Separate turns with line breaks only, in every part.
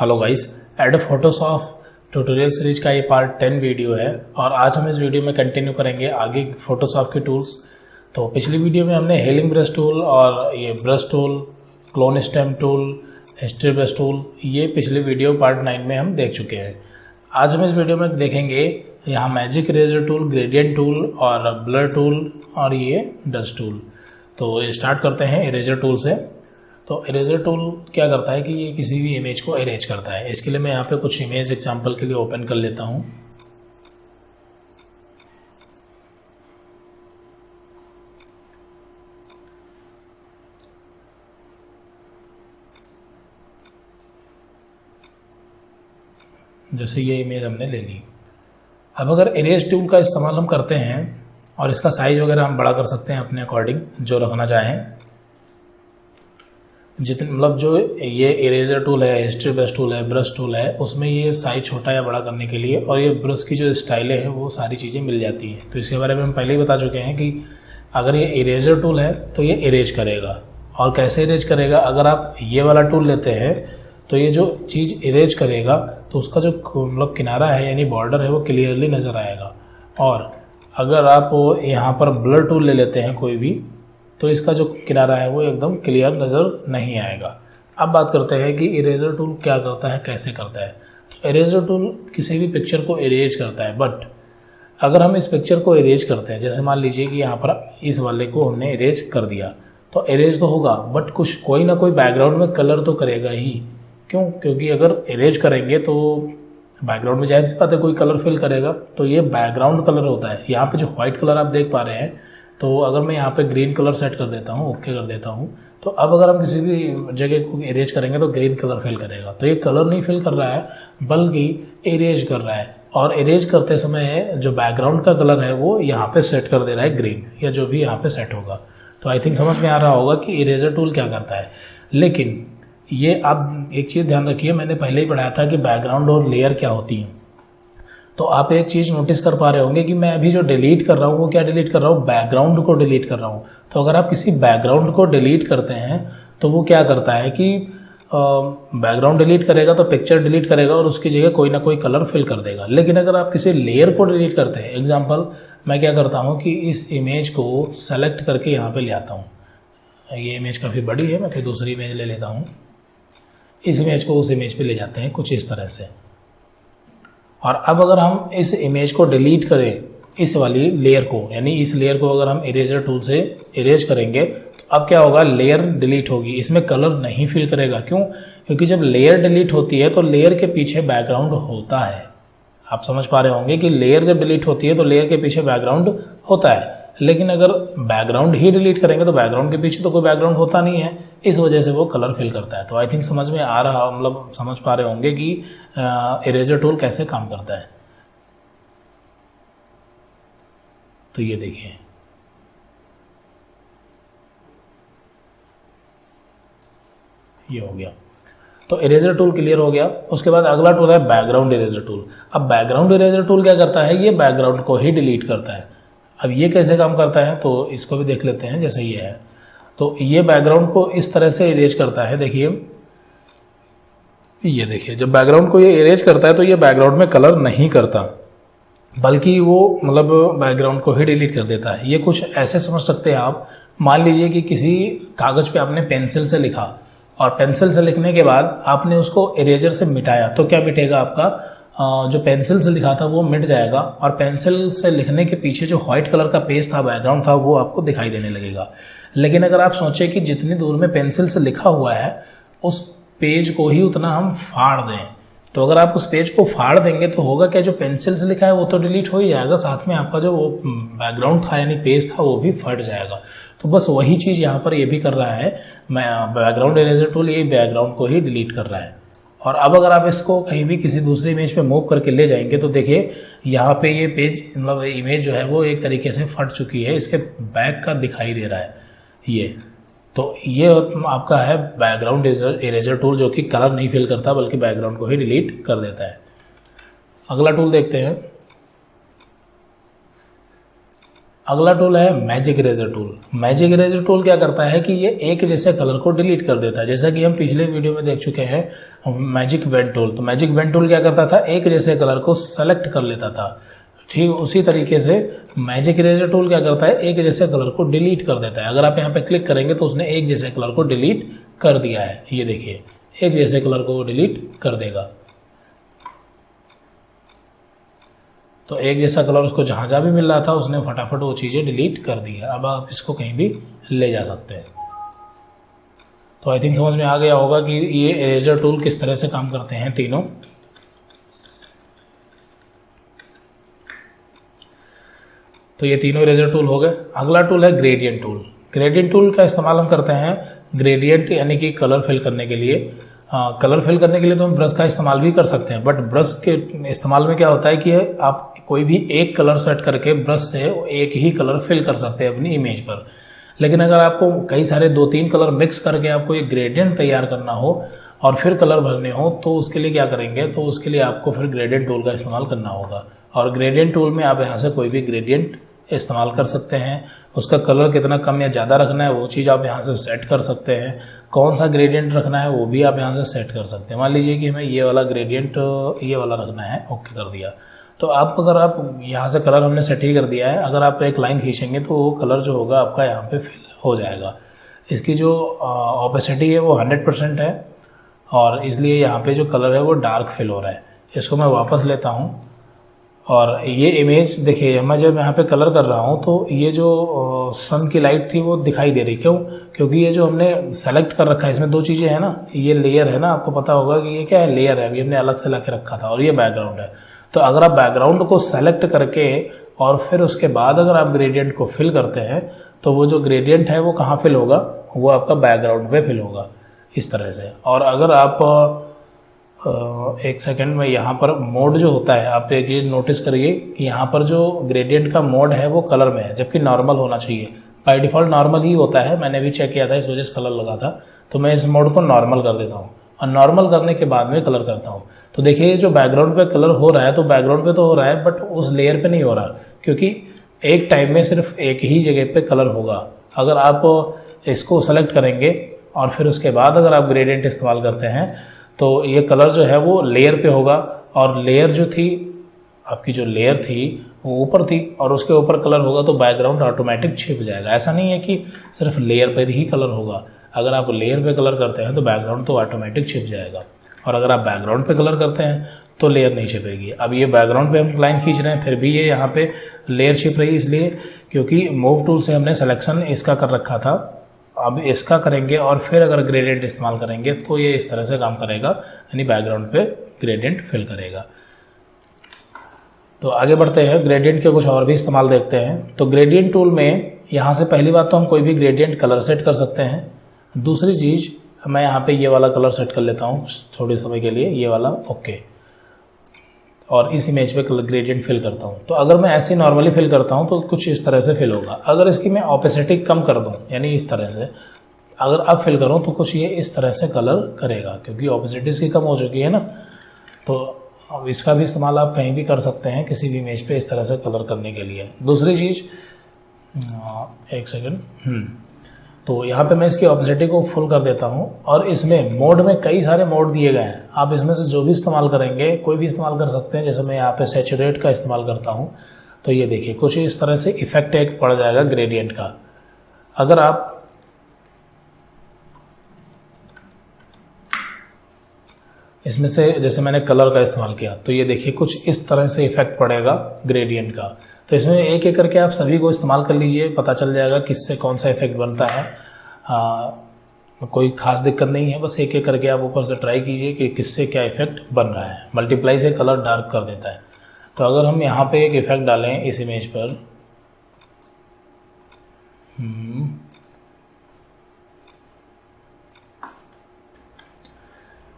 Hello guys, adobe Photoshop tutorial series का ये part 10 video है और आज हम इस वीडियो में कंटिन्यू करेंगे आगे फोटोशॉप के टूल्स। तो पिछली वीडियो में हमने हेलिंग ब्रश टूल और ये brush tool, clone stem tool, history brush tool, ये पिछले वीडियो पार्ट 9 में हम देख चुके हैं। आज हम इस वीडियो में देखेंगे यहाँ magic eraser tool, gradient tool और ब्लर टूल और ये डस्ट टूल। तो स्टार्ट करते हैं इरेजर टूल से। तो इरेजर टूल क्या करता है कि ये किसी भी इमेज को इरेज करता है। इसके लिए मैं यहाँ पे कुछ इमेज एग्जांपल के लिए ओपन कर लेता हूँ। जैसे ये इमेज हमने ले ली। अब अगर इरेज टूल का इस्तेमाल हम करते हैं और इसका साइज वगैरह हम बड़ा कर सकते हैं अपने अकॉर्डिंग, जो रखना चाहें। जितने मतलब जो ये इरेजर टूल है, हिस्ट्री ब्रश टूल है, ब्रश टूल है, उसमें ये साइज छोटा या बड़ा करने के लिए और ये ब्रश की जो स्टाइलें हैं वो सारी चीज़ें मिल जाती हैं। तो इसके बारे में हम पहले ही बता चुके हैं कि अगर ये इरेजर टूल है तो ये इरेज करेगा। और कैसे इरेज करेगा, अगर आप ये वाला टूल लेते हैं तो ये जो चीज़ इरेज करेगा तो उसका जो मतलब किनारा है यानी बॉर्डर है वो क्लियरली नज़र आएगा। और अगर आप यहाँ पर ब्लर टूल ले लेते हैं कोई भी, तो इसका जो किनारा है वो एकदम क्लियर नज़र नहीं आएगा। अब बात करते हैं कि इरेजर टूल क्या करता है, कैसे करता है। इरेजर टूल किसी भी पिक्चर को इरेज करता है, बट अगर हम इस पिक्चर को इरेज करते हैं, जैसे मान लीजिए कि यहाँ पर इस वाले को हमने इरेज कर दिया, तो इरेज तो होगा बट कुछ कोई ना कोई बैकग्राउंड में कलर तो करेगा ही। क्यों? क्योंकि अगर इरेज करेंगे तो बैकग्राउंड में जाहिर सी बात है कोई कलर फिल करेगा। तो ये बैकग्राउंड कलर होता है। यहाँ पे जो व्हाइट कलर आप देख पा रहे हैं, तो अगर मैं यहाँ पे ग्रीन कलर सेट कर देता हूँ, ओके कर देता हूँ, तो अब अगर हम किसी भी जगह को इरेज करेंगे तो ग्रीन कलर फिल करेगा। तो ये कलर नहीं फिल कर रहा है बल्कि इरेज कर रहा है। और इरेज करते समय जो बैकग्राउंड का कलर है वो यहाँ पे सेट कर दे रहा है ग्रीन, या जो भी यहाँ पे सेट होगा। तो आई थिंक समझ में आ रहा होगा कि इरेजर टूल क्या करता है। लेकिन ये आप एक चीज़ ध्यान रखिए, मैंने पहले ही पढ़ाया था कि बैकग्राउंड और लेयर क्या होती है। तो आप एक चीज़ नोटिस कर पा रहे होंगे कि मैं अभी जो डिलीट कर रहा हूँ वो क्या डिलीट कर रहा हूँ, बैकग्राउंड को डिलीट कर रहा हूँ। तो अगर आप किसी बैकग्राउंड को डिलीट करते हैं तो वो क्या करता है कि बैकग्राउंड डिलीट करेगा तो पिक्चर डिलीट करेगा और उसकी जगह कोई ना कोई कलर फिल कर देगा। लेकिन अगर आप किसी लेयर को डिलीट करते हैं, एग्जाम्पल मैं क्या करता हूँ कि इस इमेज को सेलेक्ट करके यहाँ पर ले आता हूँ। ये इमेज काफ़ी बड़ी है, मैं फिर दूसरी इमेज ले लेता हूँ। इस इमेज को उस इमेज पे ले जाते हैं कुछ इस तरह से। और अब अगर हम इस इमेज को डिलीट करें, इस वाली लेयर को, यानी इस लेयर को अगर हम इरेजर टूल से इरेज करेंगे तो अब क्या होगा, लेयर डिलीट होगी, इसमें कलर नहीं फिल करेगा। क्यों? क्योंकि जब लेयर डिलीट होती है तो लेयर के पीछे बैकग्राउंड होता है। आप समझ पा रहे होंगे कि लेयर जब डिलीट होती है तो लेयर के पीछे बैकग्राउंड होता है। लेकिन अगर बैकग्राउंड ही डिलीट करेंगे तो बैकग्राउंड के पीछे तो कोई बैकग्राउंड होता नहीं है, इस वजह से वो कलर फिल करता है। तो आई थिंक समझ में आ रहा, मतलब समझ पा रहे होंगे कि इरेजर टूल कैसे काम करता है। तो ये देखिए, ये हो गया। तो इरेजर टूल क्लियर हो गया। उसके बाद अगला टूल है बैकग्राउंड इरेजर टूल। अब बैकग्राउंड इरेजर टूल क्या करता है, ये बैकग्राउंड को ही डिलीट करता है। अब ये कैसे काम करता है तो इसको भी देख लेते हैं। जैसे ये है तो ये बैकग्राउंड को इस तरह से इरेज करता है। देखिए, ये देखिए, जब बैकग्राउंड को ये इरेज करता है तो ये बैकग्राउंड में कलर नहीं करता, बल्कि वो मतलब बैकग्राउंड को ही डिलीट कर देता है। ये कुछ ऐसे समझ सकते हैं आप, मान लीजिए कि किसी कागज पे आपने पेंसिल से लिखा और पेंसिल से लिखने के बाद आपने उसको इरेजर से मिटाया, तो क्या मिटेगा, आपका जो पेंसिल से लिखा था वो मिट जाएगा और पेंसिल से लिखने के पीछे जो व्हाइट कलर का पेज था, बैकग्राउंड था, वो आपको दिखाई देने लगेगा। लेकिन अगर आप सोचें कि जितनी दूर में पेंसिल से लिखा हुआ है उस पेज को ही उतना हम फाड़ दें, तो अगर आप उस पेज को फाड़ देंगे तो होगा क्या, जो पेंसिल से लिखा है वो तो डिलीट हो ही जाएगा, साथ में आपका जो वो बैकग्राउंड था यानी पेज था वो भी फट जाएगा। तो बस वही चीज़ यहाँ पर ये भी कर रहा है। मैं बैकग्राउंड इरेजर टूल ये बैकग्राउंड को ही डिलीट कर रहा है। और अब अगर आप इसको कहीं भी किसी दूसरी इमेज पे मूव करके ले जाएंगे तो देखिए यहाँ पे ये पेज, मतलब इमेज जो है वो एक तरीके से फट चुकी है, इसके बैक का दिखाई दे रहा है ये। तो ये आपका है बैकग्राउंड इरेजर टूल, जो कि कलर नहीं फिल करता बल्कि बैकग्राउंड को ही डिलीट कर देता है। अगला टूल देखते हैं। अगला टूल है magic eraser tool. Magic eraser tool क्या करता है कि ये एक जैसे कलर को डिलीट कर देता है, जैसा कि हम पिछले वीडियो में देख चुके हैं मैजिक पेन टूल। तो मैजिक पेन टूल क्या करता था, एक जैसे कलर को सेलेक्ट कर लेता था। ठीक उसी तरीके से मैजिक इरेजर टूल क्या करता है, एक जैसे कलर को डिलीट कर देता है। अगर आप यहाँ पे क्लिक करेंगे तो उसने एक जैसे कलर को डिलीट कर दिया है, ये देखिए एक जैसे कलर को डिलीट कर देगा। तो एक जैसा कलर उसको जहाँ जहाँ भी मिल रहा था उसने फटाफट वो चीज़ें डिलीट कर दी है। अब आप इसको कहीं भी ले जा सकते हैं। तो आई थिंक समझ में आ गया होगा कि ये इरेजर टूल किस तरह से काम करते हैं तीनों। तो ये तीनों इरेजर टूल हो गए। अगला टूल है ग्रेडियंट टूल। ग्रेडियंट टूल का इस्तेमाल हम करते हैं ग्रेडियंट यानी कि कलर फिल करने के लिए। कलर फिल करने के लिए तो हम ब्रश का इस्तेमाल भी कर सकते हैं, बट ब्रश के इस्तेमाल में क्या होता है कि आप कोई भी एक कलर सेट करके ब्रश से एक ही कलर फिल कर सकते हैं अपनी इमेज पर। लेकिन अगर आपको कई सारे 2-3 कलर मिक्स करके आपको एक ग्रेडियंट तैयार करना हो और फिर कलर भरने हो तो उसके लिए क्या करेंगे, तो उसके लिए आपको फिर ग्रेडियंट टूल का इस्तेमाल करना होगा। और ग्रेडियंट टूल में आप यहाँ से कोई भी ग्रेडियंट इस्तेमाल कर सकते हैं। उसका कलर कितना कम या ज़्यादा रखना है वो चीज़ आप यहाँ से सेट कर सकते हैं। कौन सा ग्रेडियंट रखना है वो भी आप यहाँ से सेट कर सकते हैं। मान लीजिए कि हमें ये वाला ग्रेडियंट ये वाला रखना है, ओके कर दिया। तो अगर आप यहाँ से कलर हमने सेट ही कर दिया है, अगर आप एक लाइन खींचेंगे तो वो कलर जो होगा आपका यहाँ पे फिल हो जाएगा। इसकी जो ऑपेसिटी है वो 100% है और इसलिए यहाँ पे जो कलर है वो डार्क फिल हो रहा है। इसको मैं वापस लेता हूँ और ये इमेज देखिए, मैं जब यहाँ पे कलर कर रहा हूँ तो ये जो सन की लाइट थी वो दिखाई दे रही। क्यों? क्योंकि ये जो हमने सेलेक्ट कर रखा है इसमें 2 चीज़ें हैं ना, ये लेयर है ना, आपको पता होगा कि ये क्या है, लेयर है। अभी हमने अलग से ला के रखा था और ये बैकग्राउंड है। तो अगर आप बैकग्राउंड को सेलेक्ट करके और फिर उसके बाद अगर आप ग्रेडियंट को फिल करते हैं तो वो जो ग्रेडियंट है वो कहाँ फिल होगा, वो आपका बैकग्राउंड पे फिल होगा इस तरह से। और अगर आप एक सेकंड में यहाँ पर मोड जो होता है, आप एक चीज नोटिस करिए कि यहाँ पर जो ग्रेडियंट का मोड है वो कलर में है, जबकि नॉर्मल होना चाहिए। बाय डिफॉल्ट नॉर्मल ही होता है, मैंने भी चेक किया था, इस वजह से कलर लगा था। तो मैं इस मोड को नॉर्मल कर देता हूँ और नॉर्मल करने के बाद में कलर करता हूँ। तो देखिए जो बैकग्राउंड पे कलर हो रहा है तो बैकग्राउंड पे तो हो रहा है बट उस लेयर पे नहीं हो रहा, क्योंकि एक टाइम में सिर्फ एक ही जगह पे कलर होगा। अगर आप इसको सेलेक्ट करेंगे और फिर उसके बाद अगर आप ग्रेडियंट इस्तेमाल करते हैं तो ये कलर जो है वो लेयर पे होगा और लेयर जो थी आपकी, जो लेयर थी वो ऊपर थी और उसके ऊपर कलर होगा तो बैकग्राउंड ऑटोमेटिक छिप जाएगा। ऐसा नहीं है कि सिर्फ लेयर पर ही कलर होगा। अगर आप लेयर पे कलर करते हैं तो बैकग्राउंड तो ऑटोमेटिक छिप जाएगा और अगर आप बैकग्राउंड पे कलर करते हैं तो लेयर नहीं छिपेगी। अब ये बैकग्राउंड पे हम लाइन खींच रहे हैं फिर भी ये यहाँ पे लेयर छिप रही, इसलिए क्योंकि मूव टूल से हमने सिलेक्शन इसका कर रखा था। अब इसका करेंगे और फिर अगर ग्रेडियंट इस्तेमाल करेंगे तो ये इस तरह से काम करेगा, यानी बैकग्राउंड पे ग्रेडियंट फिल करेगा। तो आगे बढ़ते हैं, ग्रेडियंट के कुछ और भी इस्तेमाल देखते हैं। तो ग्रेडियंट टूल में यहाँ से पहली बात तो हम कोई भी ग्रेडियंट कलर सेट कर सकते हैं। दूसरी चीज़, मैं यहाँ पे ये वाला कलर सेट कर लेता हूँ थोड़े समय के लिए, ये वाला, ओके। और इस इमेज पे कलर ग्रेडियंट फिल करता हूँ। तो अगर मैं ऐसे नॉर्मली फिल करता हूँ तो कुछ इस तरह से फिल होगा। अगर इसकी मैं ऑपेसिटी कम कर दूँ, यानी इस तरह से अगर अब फिल करूँ तो कुछ ये इस तरह से कलर करेगा, क्योंकि ऑपेसिटी इसकी कम हो चुकी है ना। तो अब इसका भी इस्तेमाल आप कहीं भी कर सकते हैं किसी भी इमेज पे इस तरह से कलर करने के लिए। दूसरी चीज़, एक सेकेंड, तो यहाँ पे मैं इसकी ऑपेसिटी को फुल कर देता हूँ और इसमें मोड में कई सारे मोड दिए गए हैं। आप इसमें से जो भी इस्तेमाल करेंगे, कोई भी इस्तेमाल कर सकते हैं। जैसे मैं यहाँ पे सैचुरेट का इस्तेमाल करता हूँ तो ये देखिए कुछ इस तरह से इफेक्ट एक पड़ जाएगा ग्रेडियंट का। अगर आप इसमें से जैसे मैंने कलर का इस्तेमाल किया तो ये देखिए कुछ इस तरह से इफेक्ट पड़ेगा ग्रेडियंट का। तो इसमें एक एक करके आप सभी को इस्तेमाल कर लीजिए, पता चल जाएगा किससे कौन सा इफेक्ट बनता है। कोई खास दिक्कत नहीं है, बस एक एक करके आप ऊपर से ट्राई कीजिए कि किससे क्या इफेक्ट बन रहा है। मल्टीप्लाई से कलर डार्क कर देता है। तो अगर हम यहाँ पे एक इफेक्ट डालें इस इमेज पर,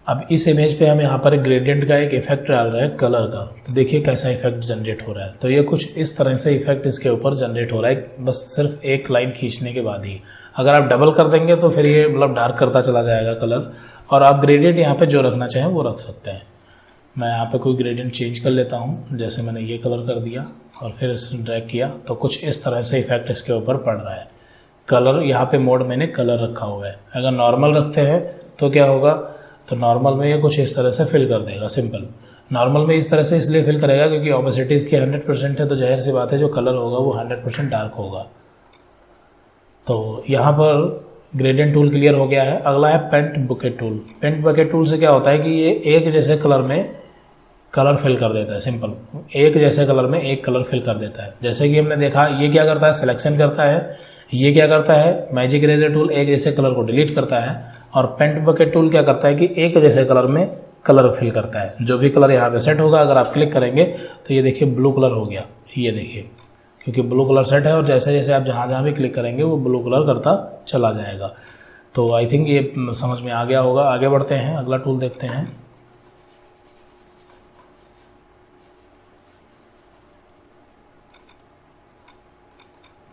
अब इस इमेज पे हम यहाँ पर ग्रेडियंट का एक इफेक्ट डाल रहे हैं कलर का, तो देखिए कैसा इफेक्ट जनरेट हो रहा है। तो ये कुछ इस तरह से इफेक्ट इसके ऊपर जनरेट हो रहा है, बस सिर्फ एक लाइन खींचने के बाद ही। अगर आप डबल कर देंगे तो फिर ये मतलब डार्क करता चला जाएगा कलर, और आप ग्रेडियंट यहाँ पे जो रखना चाहें वो रख सकते हैं। मैं यहाँ पे कोई ग्रेडियंट चेंज कर लेता हूँ, जैसे मैंने ये कलर कर दिया और फिर इसे ड्रैग किया तो कुछ इस तरह से इफेक्ट इसके ऊपर पड़ रहा है। कलर यहाँ पे मोड मैंने कलर रखा हुआ है। अगर नॉर्मल रखते हैं तो क्या होगा, तो नॉर्मल में ये कुछ इस तरह से फिल कर देगा। सिंपल नॉर्मल में इस तरह से इसलिए फिल करेगा क्योंकि ऑपोसिटी इसकी 100% है, तो जाहिर सी बात है जो कलर होगा वो 100% डार्क होगा। तो यहाँ पर ग्रेडियंट टूल क्लियर हो गया है। अगला है paint bucket tool. Paint bucket tool से क्या होता है कि ये एक जैसे कलर में कलर फिल कर देता है। सिंपल एक जैसे कलर में एक कलर फिल कर देता है। जैसे कि हमने देखा ये क्या करता है, सिलेक्शन करता है। ये क्या करता है, मैजिक इरेजर टूल एक जैसे कलर को डिलीट करता है। और पेंट बकेट टूल क्या करता है कि एक जैसे कलर में कलर फिल करता है। जो भी कलर यहाँ पे सेट होगा, अगर आप क्लिक करेंगे तो ये देखिए ब्लू कलर हो गया। ये देखिए क्योंकि ब्लू कलर सेट है और जैसे जैसे आप जहाँ जहाँ भी क्लिक करेंगे वो ब्लू कलर करता चला जाएगा। तो आई थिंक ये समझ में आ गया होगा। आगे बढ़ते हैं, अगला टूल देखते हैं।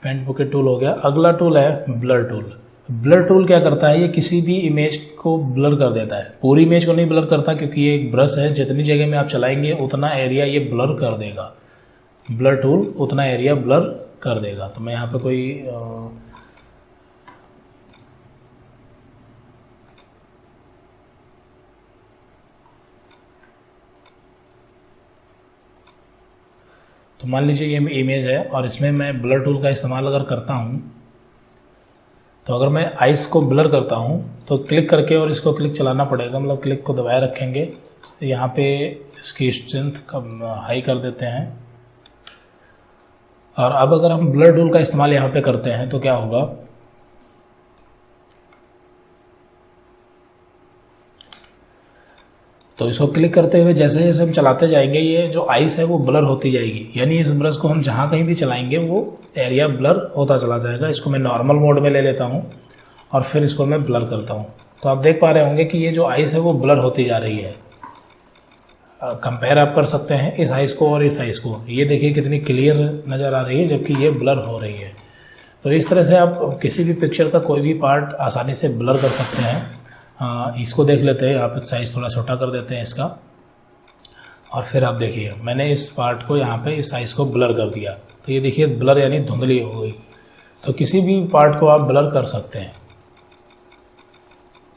पेंट बुकेट टूल हो गया। अगला टूल है ब्लर टूल। ब्लर टूल क्या करता है, ये किसी भी इमेज को ब्लर कर देता है। पूरी इमेज को नहीं ब्लर करता क्योंकि ये एक ब्रश है, जितनी जगह में आप चलाएंगे उतना एरिया ये ब्लर कर देगा। ब्लर टूल उतना एरिया ब्लर कर देगा। तो मैं यहाँ पे कोई तो मान लीजिए ये इमेज है और इसमें मैं ब्लर टूल का इस्तेमाल अगर करता हूँ, तो अगर मैं आइस को ब्लर करता हूँ तो क्लिक करके और इसको क्लिक चलाना पड़ेगा, मतलब क्लिक को दबाए रखेंगे। यहाँ पे इसकी स्ट्रेंथ हाई कर देते हैं। और अब अगर हम ब्लर टूल का इस्तेमाल यहाँ पे करते हैं तो क्या होगा, तो इसको क्लिक करते हुए जैसे जैसे हम चलाते जाएंगे ये जो आइस है वो ब्लर होती जाएगी। यानी इस ब्रश को हम जहाँ कहीं भी चलाएंगे वो एरिया ब्लर होता चला जाएगा। इसको मैं नॉर्मल मोड में ले लेता हूँ और फिर इसको मैं ब्लर करता हूँ। तो आप देख पा रहे होंगे कि ये जो आइस है वो ब्लर होती जा रही है। कंपेयर आप कर सकते हैं इस आइस को और इस आइस को। ये देखिए कितनी क्लियर नज़र आ रही है जबकि ये ब्लर हो रही है। तो इस तरह से आप किसी भी पिक्चर का कोई भी पार्ट आसानी से ब्लर कर सकते हैं। इसको देख लेते हैं, आप साइज़ थोड़ा छोटा कर देते हैं इसका। और फिर आप देखिए मैंने इस पार्ट को यहाँ पे इस साइज़ को ब्लर कर दिया। तो ये देखिए ब्लर यानी धुंधली हो गई। तो किसी भी पार्ट को आप ब्लर कर सकते हैं।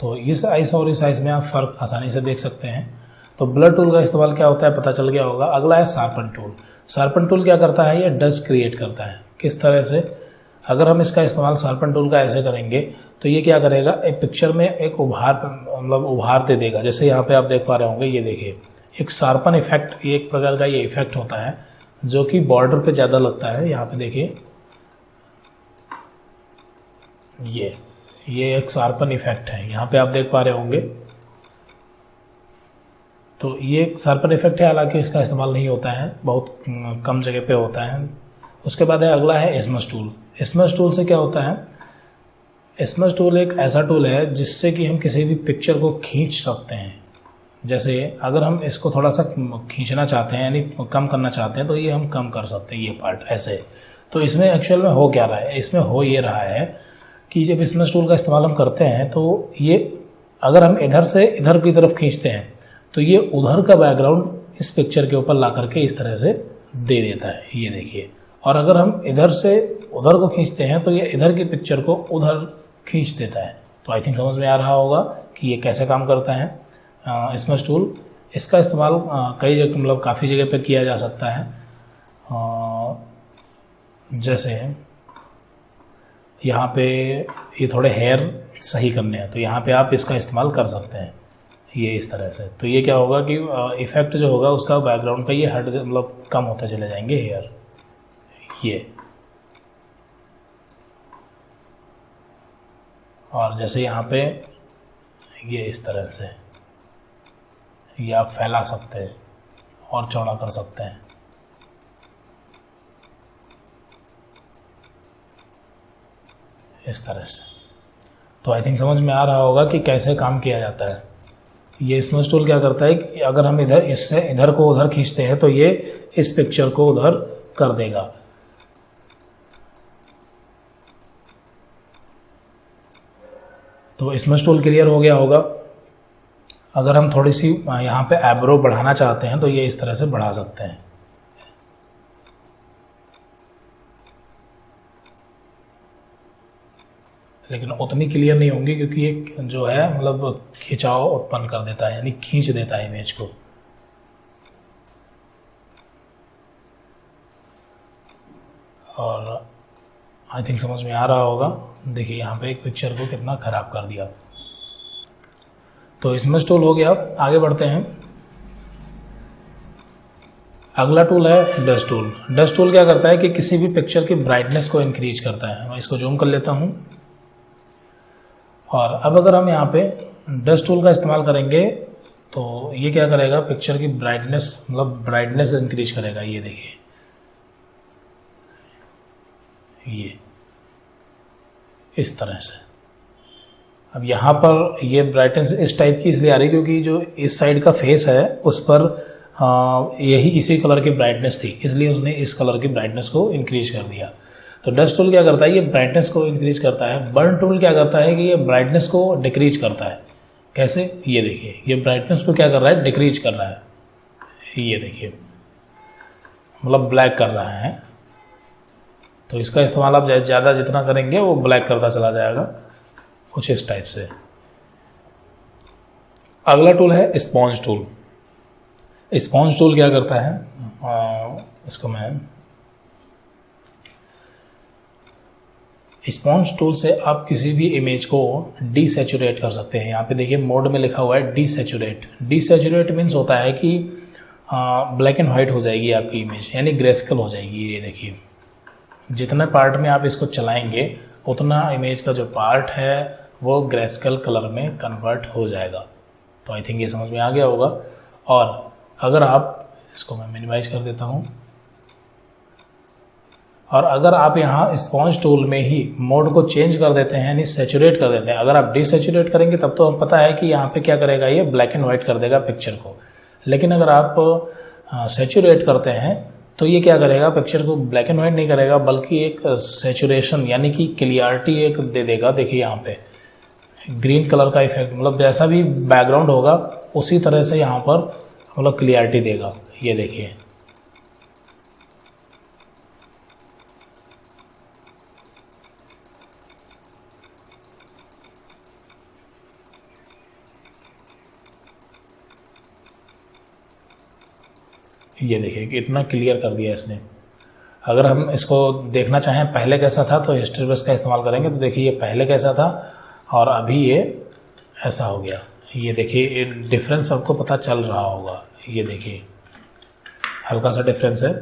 तो इस आइस और इस आइस में आप फ़र्क आसानी से देख सकते हैं। तो ब्लर टूल का इस्तेमाल क्या होता है पता चल गया होगा। अगला है शार्पन टूल। शार्पन टूल क्या करता है, ये डस्ट क्रिएट करता है। किस तरह से, अगर हम इसका इस्तेमाल शार्पन टूल का ऐसे करेंगे तो ये क्या करेगा, एक पिक्चर में एक उभार मतलब उभार दे देगा। जैसे यहाँ पे आप देख पा रहे होंगे, ये देखिए एक शार्पन इफेक्ट, ये एक प्रकार का ये इफेक्ट होता है जो कि बॉर्डर पे ज़्यादा लगता है। यहाँ पे देखिए ये एक शार्पन इफेक्ट है, यहाँ पे आप देख पा रहे होंगे। तो ये एक शार्पन इफेक्ट है, हालांकि इसका इस्तेमाल नहीं होता है, बहुत कम जगह पे होता है। उसके बाद है अगला है स्मज टूल। स्मज टूल से क्या होता है, स्मज टूल एक ऐसा टूल है जिससे कि हम किसी भी पिक्चर को खींच सकते हैं। जैसे अगर हम इसको थोड़ा सा खींचना चाहते हैं यानी कम करना चाहते हैं तो ये हम कम कर सकते हैं ये पार्ट ऐसे। तो इसमें एक्चुअल में हो क्या रहा है, इसमें हो ये रहा है कि जब स्मज टूल का इस्तेमाल हम करते हैं तो ये अगर हम इधर से इधर की तरफ खींचते हैं तो ये उधर का बैकग्राउंड इस पिक्चर के ऊपर ला करके इस तरह से दे देता है, ये देखिए। और अगर हम इधर से उधर को खींचते हैं तो ये इधर की पिक्चर को उधर खींच देता है। तो आई थिंक समझ में आ रहा होगा कि ये कैसे काम करता है स्मज टूल। इसका इस्तेमाल कई जगह मतलब काफ़ी जगह पे किया जा सकता है। जैसे यहाँ पे ये थोड़े हेयर सही करने हैं तो यहाँ पे आप इसका इस्तेमाल कर सकते हैं ये इस तरह से। तो ये क्या होगा कि इफेक्ट जो होगा उसका बैकग्राउंड पे ये हट मतलब कम होते चले जाएंगे हेयर। ये और जैसे यहाँ पे ये इस तरह से ये आप फैला सकते हैं और चौड़ा कर सकते हैं इस तरह से। तो आई थिंक समझ में आ रहा होगा कि कैसे काम किया जाता है। ये स्मज टूल क्या करता है कि अगर हम इधर इससे इधर को उधर खींचते हैं तो ये इस पिक्चर को उधर कर देगा। तो स्मज टूल क्लियर हो गया होगा। अगर हम थोड़ी सी यहाँ पे एब्रो बढ़ाना चाहते हैं तो ये इस तरह से बढ़ा सकते हैं। लेकिन उतनी क्लियर नहीं होंगी क्योंकि ये जो है मतलब खिंचाव उत्पन्न कर देता है, यानी खींच देता है इमेज को। और आई थिंक समझ में आ रहा होगा। देखिए यहाँ पे एक पिक्चर को कितना खराब कर दिया। तो स्मज टूल हो गया। आगे बढ़ते हैं। अगला टूल है डस्ट टूल। डस्ट टूल क्या करता है कि किसी भी पिक्चर की ब्राइटनेस को इंक्रीज करता है। मैं इसको जूम कर लेता हूं। और अब अगर हम यहाँ पे डस्ट टूल का इस्तेमाल करेंगे तो ये क्या करेगा, पिक्चर की ब्राइटनेस मतलब ब्राइटनेस इंक्रीज करेगा। ये देखिए, ये इस तरह से। अब यहाँ पर ये ब्राइटनेस इस टाइप की इसलिए आ रही क्योंकि जो इस साइड का फेस है उस पर यही इसी कलर की ब्राइटनेस थी, इसलिए उसने इस कलर की ब्राइटनेस को इंक्रीज कर दिया। तो डस्ट टूल क्या करता है, ये ब्राइटनेस को इंक्रीज करता है। बर्न टूल क्या करता है कि ये ब्राइटनेस को डिक्रीज करता है। कैसे, ये देखिए, ये ब्राइटनेस को क्या कर रहा है, डिक्रीज कर रहा है। ये देखिए, मतलब ब्लैक कर रहा है। तो इसका इस्तेमाल आप ज़्यादा जितना करेंगे वो ब्लैक करता चला जाएगा, कुछ इस टाइप से। अगला टूल है स्पॉन्ज टूल। स्पॉन्ज टूल क्या करता है, इसको मैं स्पॉन्ज टूल से आप किसी भी इमेज को डीसैचुरेट कर सकते हैं। यहाँ पे देखिए मोड में लिखा हुआ है डीसैचुरेट। डीसैचुरेट मीन्स होता है कि ब्लैक एंड वाइट हो जाएगी आपकी इमेज, यानी ग्रेस्केल हो जाएगी। ये देखिए, जितने पार्ट में आप इसको चलाएंगे उतना इमेज का जो पार्ट है वो ग्रेस्केल कलर में कन्वर्ट हो जाएगा। तो आई थिंक ये समझ में आ गया होगा। और अगर आप इसको मैं मिनिमाइज कर देता हूँ, और अगर आप यहाँ स्पॉन्ज टूल में ही मोड को चेंज कर देते हैं, यानी सैचुरेट कर देते हैं। अगर आप डीसैचुरेट करेंगे तब तो पता है कि यहाँ पे क्या करेगा, ये ब्लैक एंड वाइट कर देगा पिक्चर को। लेकिन अगर आप सैचुरेट करते हैं तो ये क्या करेगा, पिक्चर को ब्लैक एंड वाइट नहीं करेगा बल्कि एक सैचुरेशन यानी कि क्लियरिटी एक दे देगा। देखिए यहाँ पे ग्रीन कलर का इफेक्ट, मतलब जैसा भी बैकग्राउंड होगा उसी तरह से यहाँ पर मतलब क्लियरिटी देगा। ये देखिए, ये देखिए कितना क्लियर कर दिया इसने। अगर हम इसको देखना चाहें पहले कैसा था तो हिस्ट्री ब्रश का इस्तेमाल करेंगे तो देखिए ये पहले कैसा था और अभी ये ऐसा हो गया। ये देखिए डिफरेंस आपको पता चल रहा होगा। ये देखिए हल्का सा डिफरेंस है।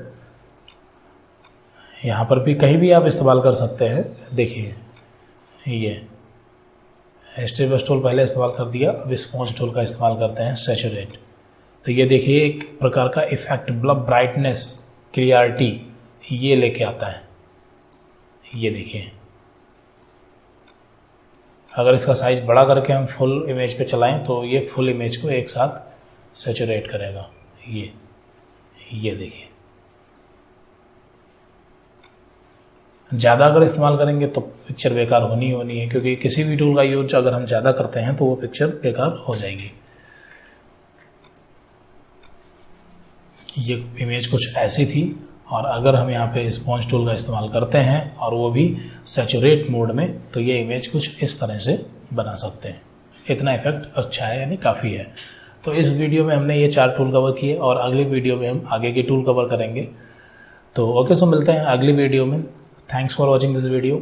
यहाँ पर भी कहीं भी आप इस्तेमाल कर सकते हैं। देखिए ये हिस्ट्री ब्रश टूल पहले इस्तेमाल कर दिया, अब स्पॉन्ज टूल का इस्तेमाल करते हैं सैचुरेट। तो ये देखिए एक प्रकार का इफेक्ट, मतलब ब्राइटनेस, क्लियरिटी ये लेके आता है। ये देखिए, अगर इसका साइज बड़ा करके हम फुल इमेज पे चलाएं तो ये फुल इमेज को एक साथ सैचुरेट करेगा। ये देखिए, ज़्यादा अगर इस्तेमाल करेंगे तो पिक्चर बेकार होनी है, क्योंकि किसी भी टूल का यूज अगर हम ज़्यादा करते हैं तो वो पिक्चर बेकार हो जाएगी। ये इमेज कुछ ऐसी थी, और अगर हम यहाँ पे स्पॉन्ज टूल का इस्तेमाल करते हैं और वो भी सैचुरेट मोड में तो ये इमेज कुछ इस तरह से बना सकते हैं। इतना इफेक्ट अच्छा है, यानी काफ़ी है। तो इस वीडियो में हमने ये 4 टूल कवर किए और अगली वीडियो में हम आगे के टूल कवर करेंगे। तो ओके, सो मिलते हैं अगली वीडियो में। Thanks for watching this video.